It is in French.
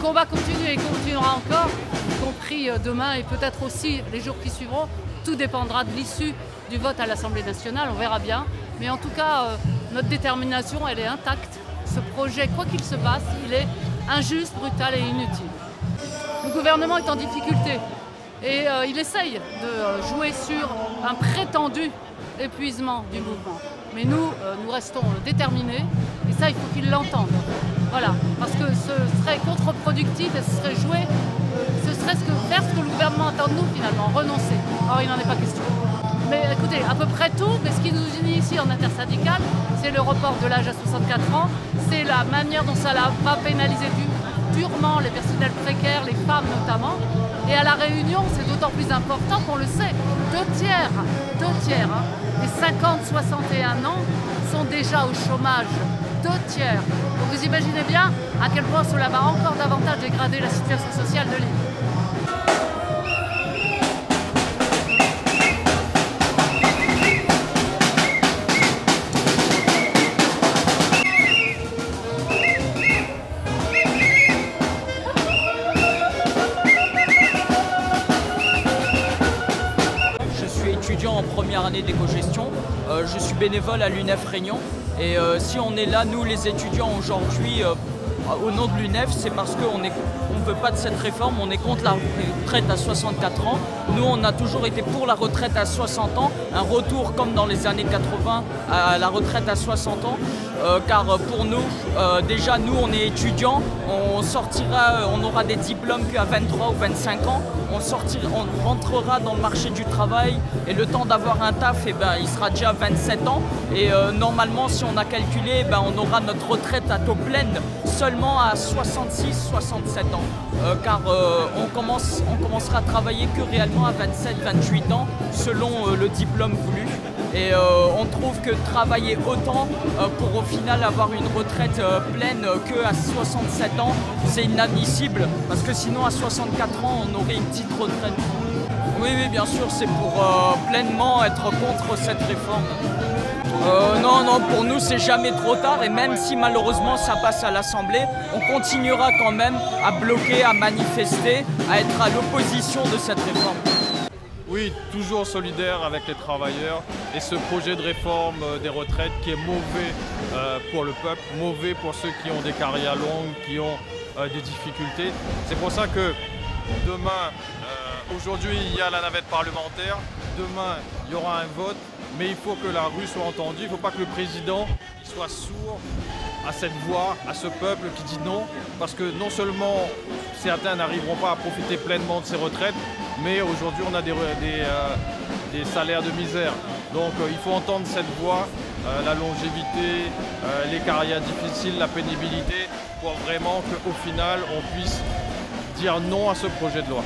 combat continue et continuera encore, y compris demain et peut-être aussi les jours qui suivront. Tout dépendra de l'issue du vote à l'Assemblée nationale, on verra bien. Mais en tout cas, notre détermination, elle est intacte. Ce projet, quoi qu'il se passe, il est injuste, brutal et inutile. Le gouvernement est en difficulté et il essaye de jouer sur un prétendu épuisement du mouvement. Mais nous, nous restons déterminés et ça, il faut qu'ils l'entendent. Voilà, parce que ce serait contre-productif et ce serait jouer, ce serait faire ce que le gouvernement attend de nous finalement, renoncer. Or, il n'en est pas question. Mais écoutez, à peu près tout, mais ce qui nous unit ici en intersyndical, c'est le report de l'âge à 64 ans, c'est la manière dont ça va pénaliser durement les personnels précaires, les femmes notamment. Et à La Réunion, c'est d'autant plus important qu'on le sait, deux tiers des 50-61 ans sont déjà au chômage. 2 tiers. Donc vous imaginez bien à quel point cela va encore davantage dégrader la situation sociale de l'île. Étudiant en première année d'éco-gestion, je suis bénévole à l'UNEF Réunion et si on est là, nous les étudiants aujourd'hui, au nom de l'UNEF, c'est parce qu'on ne veut pas de cette réforme, on est contre la retraite à 64 ans. Nous, on a toujours été pour la retraite à 60 ans, un retour comme dans les années 80 à la retraite à 60 ans. Car pour nous, déjà nous on est étudiants, on aura des diplômes qu'à 23 ou 25 ans, on rentrera dans le marché du travail et le temps d'avoir un taf, il sera déjà 27 ans et normalement si on a calculé, on aura notre retraite à taux plein seulement à 66-67 ans car on commencera à travailler que réellement à 27-28 ans selon le diplôme voulu. Et on trouve que travailler autant pour au final avoir une retraite pleine qu'à 67 ans, c'est inadmissible parce que sinon à 64 ans, on aurait une petite retraite. Oui, bien sûr, c'est pour pleinement être contre cette réforme. Non, pour nous, c'est jamais trop tard et même si malheureusement ça passe à l'Assemblée, on continuera quand même à bloquer, à manifester, à être à l'opposition de cette réforme. Oui, toujours solidaire avec les travailleurs et ce projet de réforme des retraites qui est mauvais pour le peuple, mauvais pour ceux qui ont des carrières longues, qui ont des difficultés. C'est pour ça que demain, aujourd'hui il y a la navette parlementaire, demain il y aura un vote, mais il faut que la rue soit entendue, il ne faut pas que le président soit sourd à cette voix, à ce peuple qui dit non, parce que non seulement certains n'arriveront pas à profiter pleinement de ces retraites, mais aujourd'hui on a des salaires de misère. Donc il faut entendre cette voix, la longévité, les carrières difficiles, la pénibilité, pour vraiment qu'au final on puisse dire non à ce projet de loi.